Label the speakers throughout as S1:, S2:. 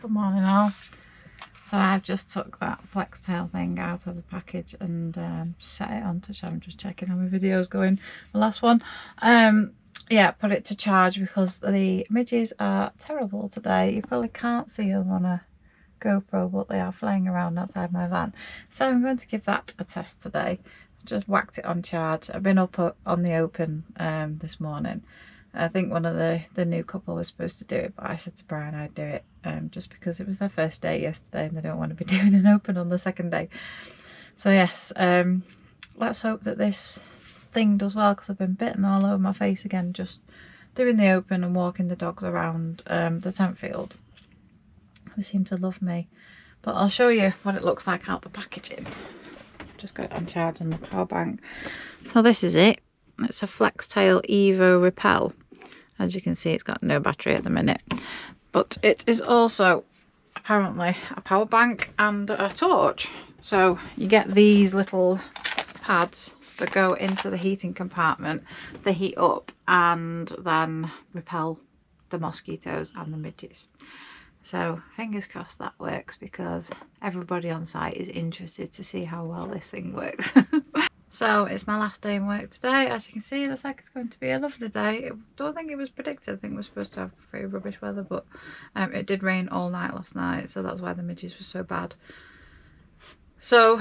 S1: Good morning all. So I've just took that flex tail thing out of the package and set it on to, I'm just checking how my video's going, the last one. Yeah, put it to charge because the midges are terrible today. You probably can't see them on a GoPro, but they are flying around outside my van. So I'm going to give that a test today. Just whacked it on charge. I've been up on the open this morning. I think one of the new couple was supposed to do it, but I said to Brian I'd do it just because it was their first day yesterday and they don't want to be doing an open on the second day. So yes, let's hope that this thing does well, because I've been bitten all over my face again just doing the open and walking the dogs around the tent field. They seem to love me, but I'll show you what it looks like out the packaging. Just got it on charge on the power bank. So this is it. It's a Flextail Evo Repel. As you can see, it's got no battery at the minute, but it is also apparently a power bank and a torch. So you get these little pads that go into the heating compartment. They heat up and then repel the mosquitoes and the midges. So fingers crossed that works, because everybody on site is interested to see how well this thing works. So it's my last day in work today. As you can see, it looks like it's going to be a lovely day. I don't think it was predicted. I think we're supposed to have very rubbish weather, but it did rain all night last night, so that's why the midges were so bad. So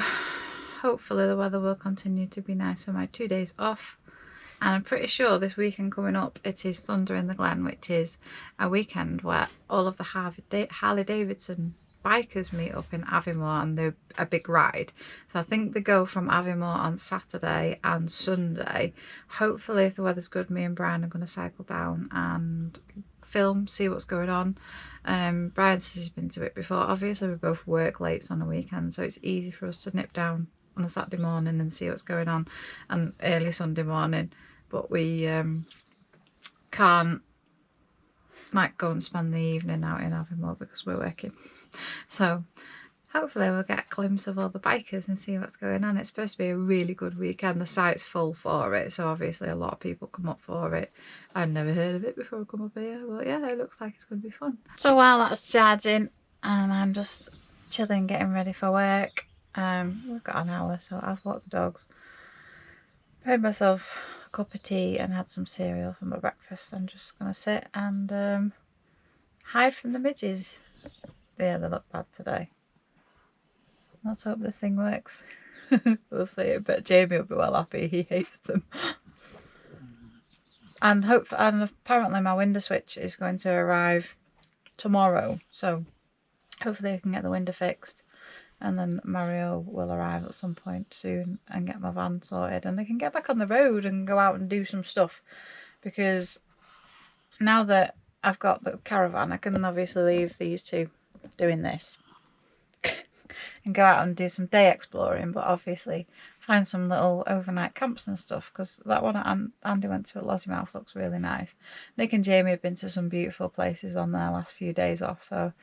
S1: hopefully the weather will continue to be nice for my 2 days off. And I'm pretty sure this weekend coming up, it is Thunder in the Glen, which is a weekend where all of the Harley Davidson bikers meet up in Aviemore, and they're a big ride. So I think they go from Aviemore on Saturday and Sunday. Hopefully, if the weather's good, me and Brian are going to cycle down and film, see what's going on. Brian says he's been to it before. Obviously, we both work late on a weekend, so it's easy for us to nip down on a Saturday morning and see what's going on, and early Sunday morning. But we can't like go and spend the evening out in Aviemore because we're working. So hopefully we'll get a glimpse of all the bikers and see what's going on. It's supposed to be a really good weekend. The site's full for it, so obviously a lot of people come up for it. I'd never heard of it before I come up here, but yeah, it looks like it's going to be fun. So while that's charging and I'm just chilling, getting ready for work, we've got an hour, so I've walked the dogs, made myself a cup of tea and had some cereal for my breakfast. I'm just going to sit and hide from the midges. Yeah, they look bad today. Let's hope this thing works. We'll see. But Jamie will be well happy. He hates them. And apparently my window switch is going to arrive tomorrow. So hopefully I can get the window fixed. And then Mario will arrive at some point soon and get my van sorted. And I can get back on the road and go out and do some stuff. Because now that I've got the caravan, I can obviously leave these two doing this and go out and do some day exploring, but obviously find some little overnight camps and stuff, because that one Andy went to at Lossiemouth looks really nice. Nick and Jamie have been to some beautiful places on their last few days off, so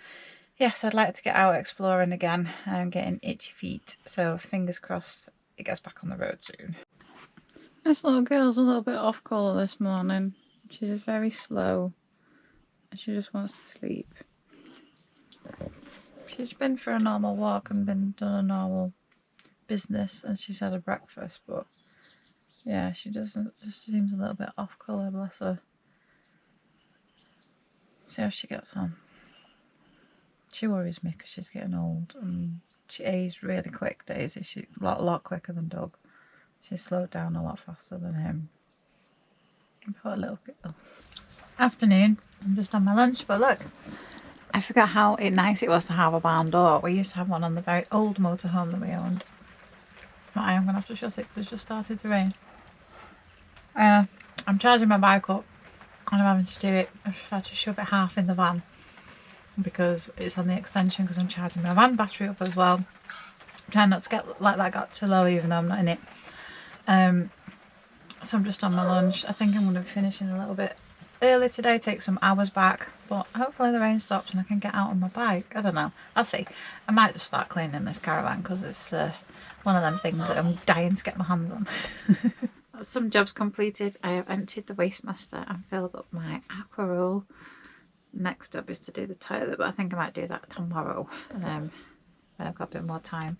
S1: yes, I'd like to get out exploring again. I'm getting itchy feet, so fingers crossed it gets back on the road soon. This little girl's a little bit off colour this morning. She's very slow and she just wants to sleep. She's been for a normal walk and done a normal business, and she's had a breakfast, but yeah, she just seems a little bit off colour, bless her. See how she gets on. She worries me because she's getting old and she aged really quick, Daisy. She's a lot quicker than Doug. She's slowed down a lot faster than him. Poor little girl. Afternoon, I'm just on my lunch, but look, I forgot how nice it was to have a barn door. We used to have one on the very old motorhome that we owned. But I am going to have to shut it because it's just started to rain. I'm charging my bike up and I'm having to do it. I've had to shove it half in the van because it's on the extension, because I'm charging my van battery up as well. I'm trying not to get like that got too low even though I'm not in it. So I'm just on my lunch. I think I'm going to be finishing a little bit early today, take some hours back, but hopefully the rain stops and I can get out on my bike. I don't know, I'll see. I might just start cleaning this caravan because it's one of them things that I'm dying to get my hands on. Some jobs completed. I have emptied the Wastemaster and filled up my aqua roll. next up is to do the toilet, but I think I might do that tomorrow when I've got a bit more time.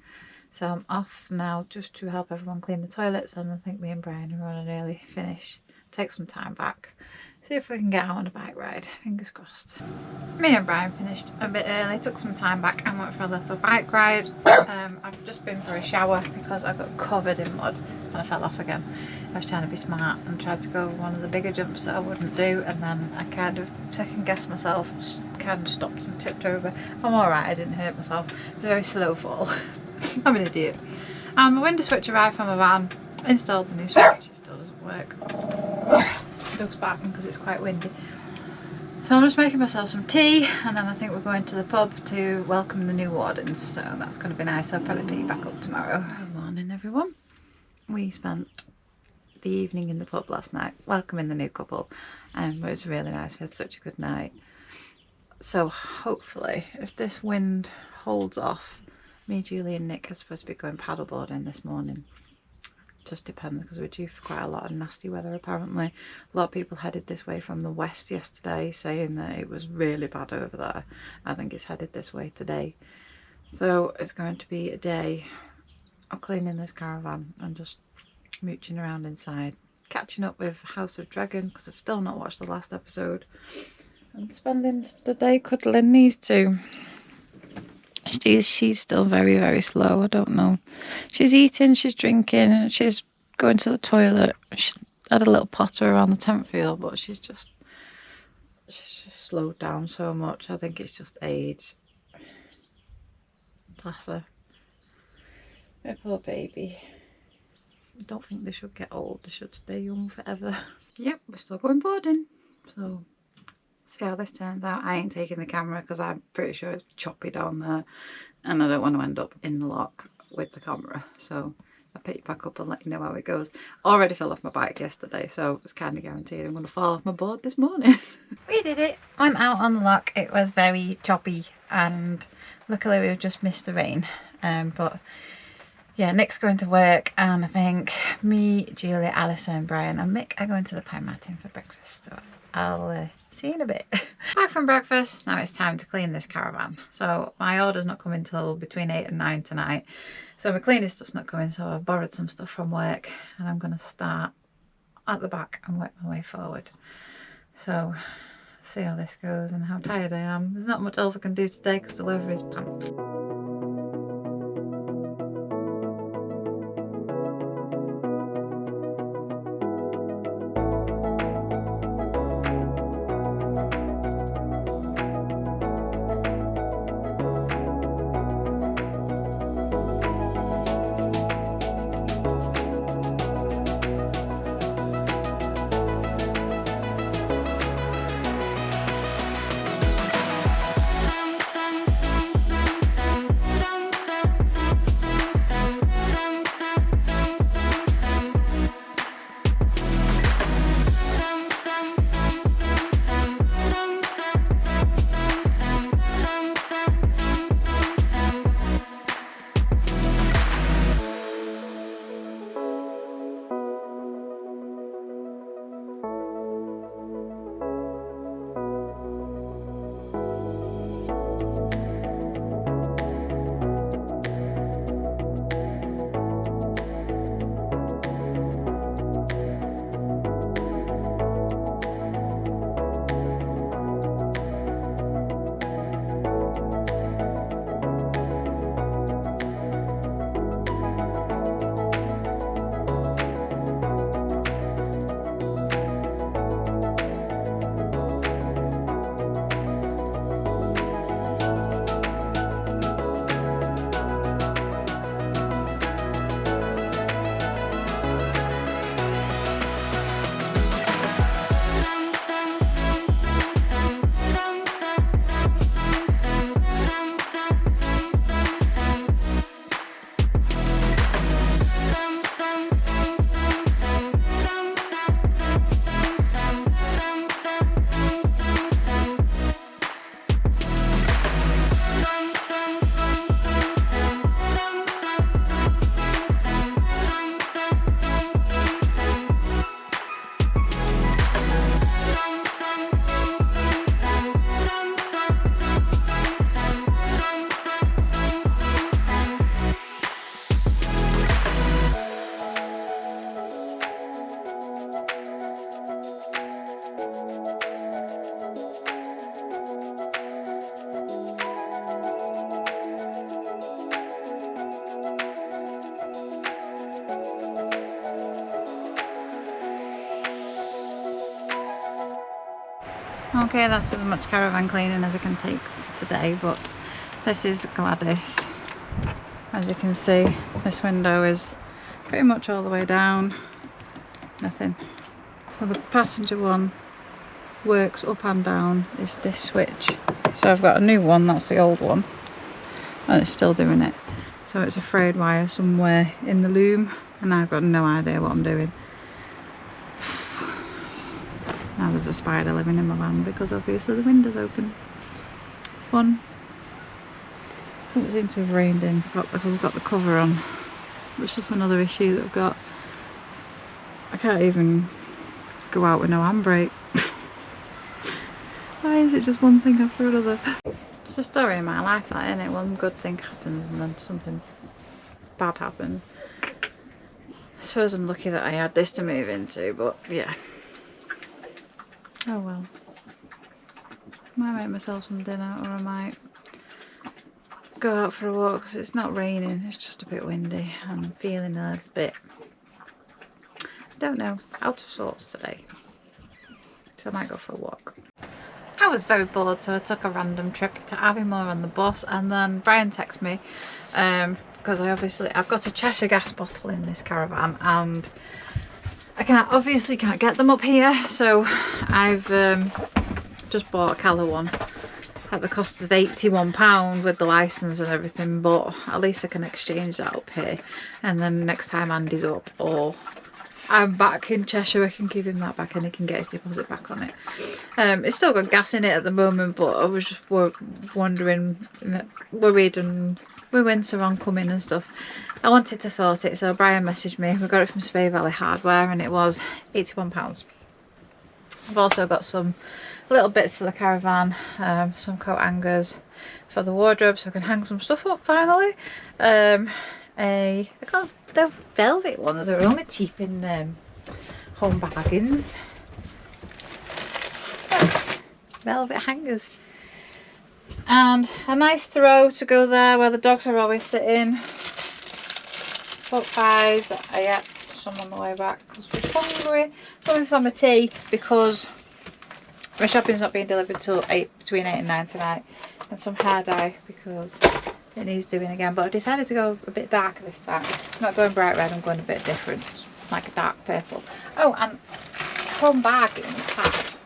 S1: So I'm off now just to help everyone clean the toilets, and I think me and Brian are on an early finish. Take some time back, see if we can get out on a bike ride, fingers crossed. Me and Brian finished a bit early, took some time back and went for a little bike ride. I've just been for a shower because I got covered in mud and I fell off again. I was trying to be smart and tried to go over one of the bigger jumps that I wouldn't do, and then I kind of second guessed myself, kind of stopped and tipped over. I'm alright, I didn't hurt myself. It was a very slow fall. I'm an idiot. My window switch arrived from my van, installed the new switch, it still doesn't work. Dog's barking because it's quite windy. So I'm just making myself some tea, and then I think we're going to the pub to welcome the new wardens, so that's going to be nice. I'll probably pick you back up tomorrow. Good morning everyone. We spent the evening in the pub last night welcoming the new couple, and it was really nice. We had such a good night. So hopefully if this wind holds off, me, Julie and Nick are supposed to be going paddleboarding this morning. Just depends, because we're due for quite a lot of nasty weather apparently. A lot of people headed this way from the west yesterday, saying that it was really bad over there. I think it's headed this way today. So it's going to be a day of cleaning this caravan and just mooching around inside, catching up with House of Dragon because I've still not watched the last episode, and spending the day cuddling these two. She's still very, very slow. I don't know. She's eating, she's drinking, she's going to the toilet. She had a little potter around the tent field, but she's just slowed down so much. I think it's just age. Bless her. My poor baby. I don't think they should get old. They should stay young forever. Yep, we're still going boarding. So see how this turns out. I ain't taking the camera because I'm pretty sure it's choppy down there, and I don't want to end up in the lock with the camera. So I'll pick you back up and let you know how it goes. Already fell off my bike yesterday, so it's kind of guaranteed I'm going to fall off my board this morning. We did it. Went out on the lock. It was very choppy, and luckily we've just missed the rain. But yeah, Nick's going to work, and I think me, Julia, Alison, Brian and Mick are going to the Pine Martin for breakfast. So I'll see you in a bit. Back from breakfast, now it's time to clean this caravan. So my order's not coming till between 8 and 9 tonight. So my cleaning stuff's not coming, so I've borrowed some stuff from work, and I'm going to start at the back and work my way forward. So see how this goes and how tired I am. There's not much else I can do today because the weather is pants. Okay, that's as much caravan cleaning as I can take today, but this is Gladys. As you can see, this window is pretty much all the way down. Nothing. Well, the passenger one works up and down is this switch. So I've got a new one, that's the old one, and it's still doing it. So it's a frayed wire somewhere in the loom, and I've got no idea what I'm doing. Now there's a spider living in my van because obviously the window's open. Fun. Doesn't seem to have rained in because I've got the cover on. It's just another issue that I've got. I can't even go out with no handbrake. Why is it just one thing after another? It's the story of my life, that, isn't it? One good thing happens and then something bad happens. I suppose I'm lucky that I had this to move into, but yeah. Oh well. I might make myself some dinner, or I might go out for a walk because it's not raining, it's just a bit windy. I'm feeling a bit, I don't know, out of sorts today. So I might go for a walk. I was very bored, so I took a random trip to Aviemore on the bus, and then Brian texted me because I've got a Cheshire gas bottle in this caravan, and I obviously can't get them up here, so I've just bought a Cala one at the cost of £81 with the licence and everything, but at least I can exchange that up here, and then next time Andy's up or I'm back in Cheshire I can give him that back and he can get his deposit back on it. It's still got gas in it at the moment, but I was just wondering, worried, and with winter oncoming and stuff, I wanted to sort it, so Brian messaged me. We got it from Spey Valley Hardware and it was £81. I've also got some little bits for the caravan, some coat hangers for the wardrobe so I can hang some stuff up finally. I got the velvet ones, they're only cheap in Home Bargains. Velvet hangers. And a nice throw to go there where the dogs are always sitting. Book buys, I ate some on the way back because we're hungry. Something for my tea because my shopping's not being delivered till between 8 and 9 tonight. And some hair dye because it needs doing again, but I decided to go a bit darker this time. I'm not going bright red, I'm going a bit different, like a dark purple. Oh, and Home Bargains have,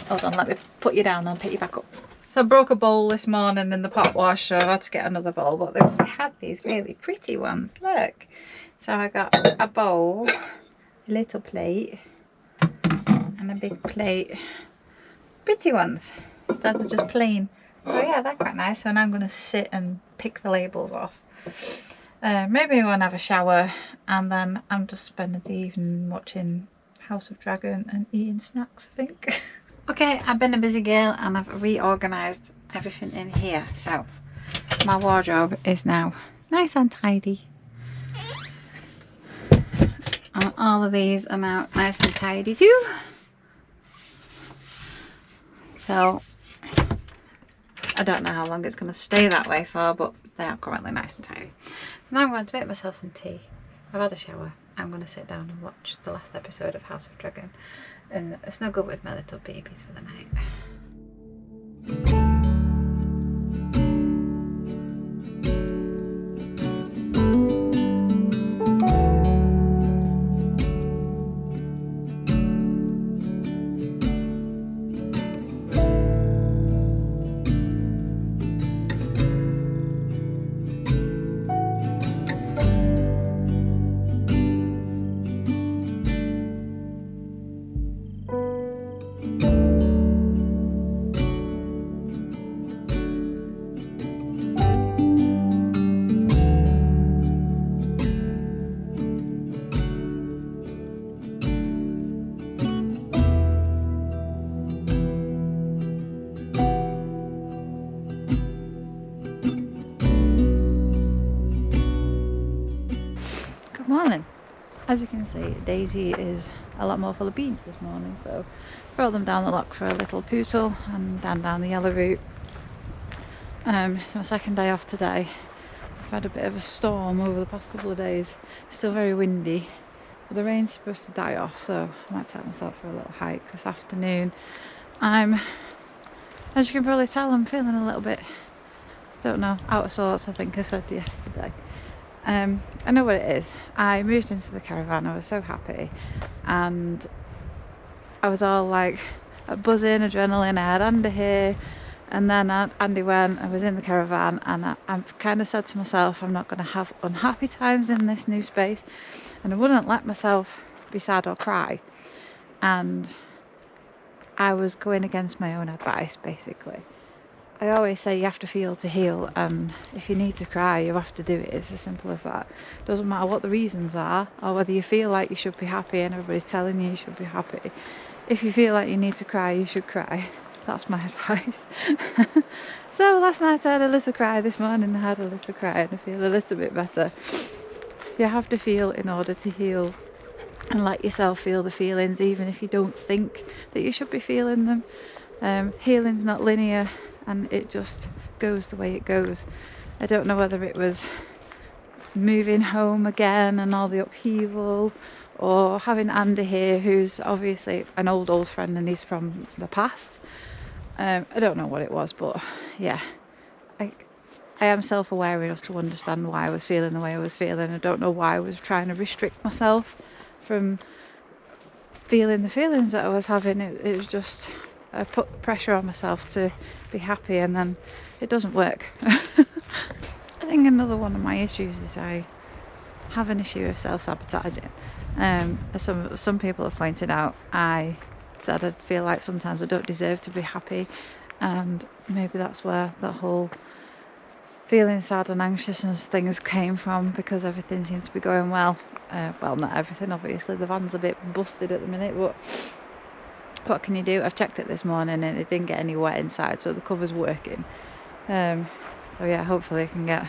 S1: hold on, let me put you down and I'll pick you back up. So I broke a bowl this morning in the pot wash, so I had to get another bowl, but they had these really pretty ones, look. So I got a bowl, a little plate, and a big plate. Pretty ones, instead of just plain. So yeah, they're quite nice. So now I'm going to sit and pick the labels off. Maybe I'm going to have a shower, and then I'm just spending the evening watching House of Dragon and eating snacks, I think. Okay, I've been a busy girl and I've reorganised everything in here. So my wardrobe is now nice and tidy. And all of these are now nice and tidy too. So I don't know how long it's going to stay that way for, but they are currently nice and tidy. Now I'm going to make myself some tea. I've had a shower. I'm going to sit down and watch the last episode of House of Dragon and snuggle with my little babies for the night. Morning. As you can see, Daisy is a lot more full of beans this morning, so brought them down the lock for a little poodle and down the yellow route. It's my second day off today. I've had a bit of a storm over the past couple of days. It's still very windy, but the rain's supposed to die off, so I might take myself for a little hike this afternoon. I'm As you can probably tell, I'm feeling a little bit, don't know, out of sorts, I think I said yesterday. I know what it is. I moved into the caravan, I was so happy, and I was all like buzzing, adrenaline. I had Andy here, and then Andy went, I was in the caravan, and I've kind of said to myself, I'm not going to have unhappy times in this new space, and I wouldn't let myself be sad or cry. And I was going against my own advice, basically. I always say you have to feel to heal, and if you need to cry, you have to do it. It's as simple as that. Doesn't matter what the reasons are, or whether you feel like you should be happy and everybody's telling you should be happy. If you feel like you need to cry, you should cry. That's my advice. So last night I had a little cry, this morning I had a little cry, and I feel a little bit better. You have to feel in order to heal, and let yourself feel the feelings, even if you don't think that you should be feeling them. Healing's not linear, and it just goes the way it goes. I don't know whether it was moving home again and all the upheaval, or having Andy here, who's obviously an old friend and he's from the past. I don't know what it was, but yeah, I am self-aware enough to understand why I was feeling the way I was feeling. I don't know why I was trying to restrict myself from feeling the feelings that I was having. It was just, I put pressure on myself to be happy, and then it doesn't work. I think another one of my issues is I have an issue of self-sabotaging. As some people have pointed out, I said I feel like sometimes I don't deserve to be happy, and maybe that's where the whole feeling sad and anxious and things came from, because everything seemed to be going well. Well, not everything, obviously. The van's a bit busted at the minute, but what can you do? I've checked it this morning and it didn't get any wet inside, so the cover's working. So yeah, hopefully I can get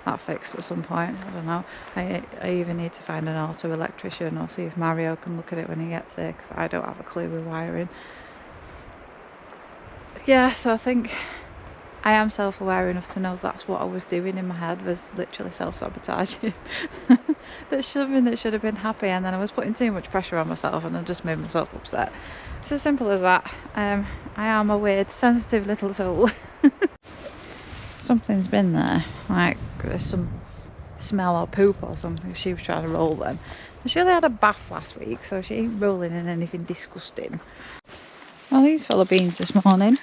S1: that fixed at some point. I don't know. I even need to find an auto electrician, or see if Mario can look at it when he gets there, because I don't have a clue with wiring. Yeah, so I think I am self-aware enough to know that's what I was doing in my head, was literally self-sabotaging. That's something that should have been happy, and then I was putting too much pressure on myself, and I just made myself upset. It's as simple as that. I am a weird, sensitive little soul. Something's been there, like there's some smell or poop or something. She was trying to roll them. And she only had a bath last week, so she ain't rolling in anything disgusting. Well, he's full of beans this morning.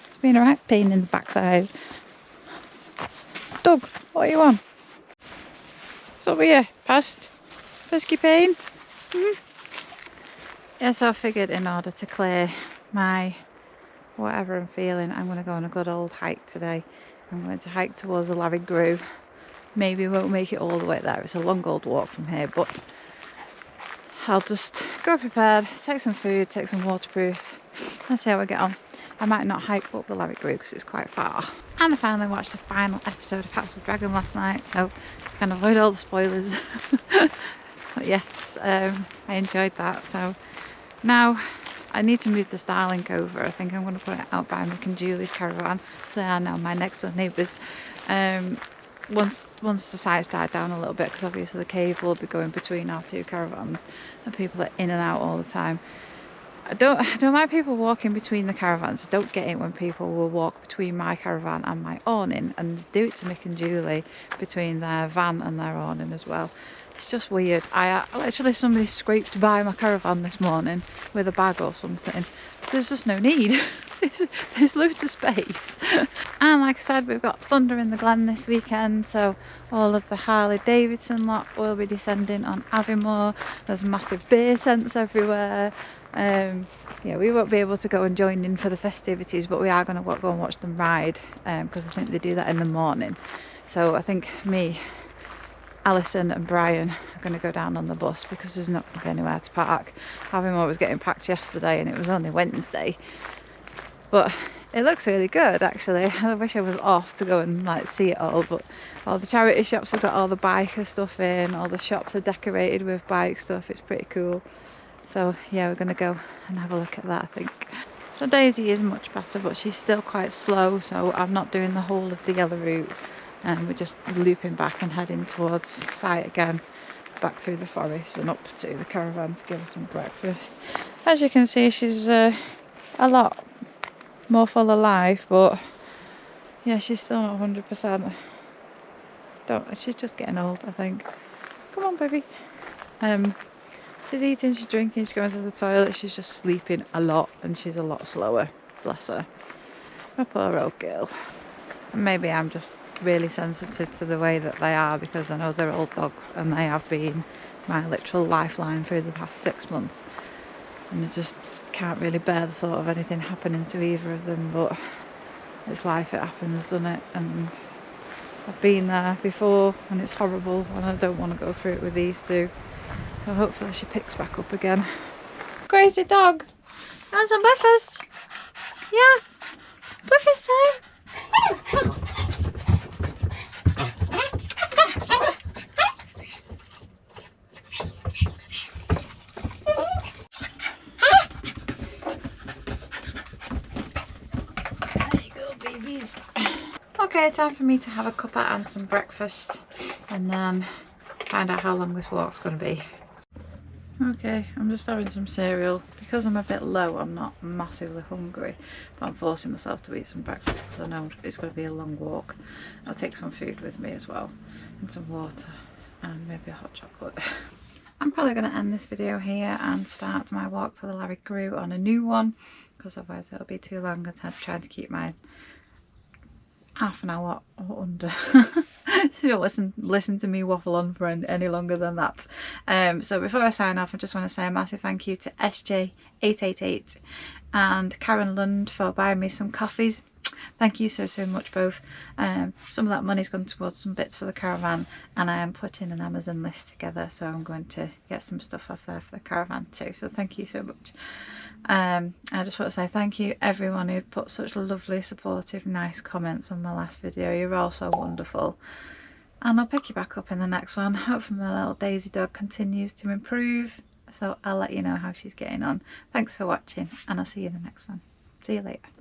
S1: It's been a right pain in the backside. Doug, what are you on? What's over here? Past? Frisky pain? Yes, I figured in order to clear my whatever I'm feeling, I'm going to go on a good old hike today. I'm going to hike towards the Larry Grove. Maybe won't make it all the way there. It's a long old walk from here, but I'll just go prepared, take some food, take some waterproof. Let's see how I get on. I might not hike up the Larry Grove because it's quite far. And I finally watched the final episode of House of Dragon last night, so I can avoid all the spoilers. But yes, I enjoyed that. So now I need to move the Starlink over. I think I'm going to put it out by Mick and Julie's caravan. They are now my next door neighbours. Once the sites died down a little bit, because obviously the cave will be going between our two caravans, and people are in and out all the time. I don't mind people walking between the caravans. I don't get it when people will walk between my caravan and my awning, and do it to Mick and Julie between their van and their awning as well. It's just weird. Literally somebody scraped by my caravan this morning with a bag or something. There's just no need. There's loads of space. And like I said, we've got Thunder in the Glen this weekend, so all of the Harley Davidson lot will be descending on Aviemore. There's massive beer tents everywhere. Yeah, we won't be able to go and join in for the festivities, but we are going to go and watch them ride, because I think they do that in the morning. So I think me, Alison and Brian are going to go down on the bus, because there's not going to be anywhere to park. Aviemore was getting packed yesterday and it was only Wednesday, but it looks really good actually. I wish I was off to go and like see it all, but all the charity shops have got all the biker stuff in, all the shops are decorated with bike stuff. It's pretty cool. So yeah, we're going to go and have a look at that, I think. So Daisy is much better, but she's still quite slow, so I'm not doing the whole of the yellow route, and we're just looping back and heading towards site again, back through the forest and up to the caravan to give her some breakfast. As you can see, she's a lot more full of life, but yeah, she's still not 100%. She's just getting old, I think. Come on, baby. She's eating, she's drinking, she's going to the toilet, she's just sleeping a lot, and she's a lot slower. Bless her. My poor old girl. Maybe I'm just really sensitive to the way that they are, because I know they're old dogs and they have been my literal lifeline through the past 6 months, and I just can't really bear the thought of anything happening to either of them. But it's life, it happens, doesn't it? And I've been there before and it's horrible, and I don't want to go through it with these two, so hopefully she picks back up again. Crazy dog, want some breakfast? Yeah, breakfast time. Okay, time for me to have a cuppa and some breakfast, and then find out how long this walk's going to be. Okay, I'm just having some cereal. Because I'm a bit low, I'm not massively hungry, but I'm forcing myself to eat some breakfast because I know it's going to be a long walk. I'll take some food with me as well, and some water, and maybe a hot chocolate. I'm probably going to end this video here and start my walk to the Larry Crew on a new one, because otherwise it'll be too long, and I'm trying to keep mine half an hour or under. So don't listen to me waffle on for any longer than that. So before I sign off, I just want to say a massive thank you to SJ888 and Karen Lund for buying me some coffees. Thank you so much both. Some of that money's gone towards some bits for the caravan, and I am putting an Amazon list together, so I'm going to get some stuff off there for the caravan too, so thank you so much. I just want to say thank you everyone who put such lovely, supportive, nice comments on my last video. You're all so wonderful, and I'll pick you back up in the next one. Hopefully my little Daisy dog continues to improve, so I'll let you know how she's getting on. Thanks for watching, and I'll see you in the next one. See you later.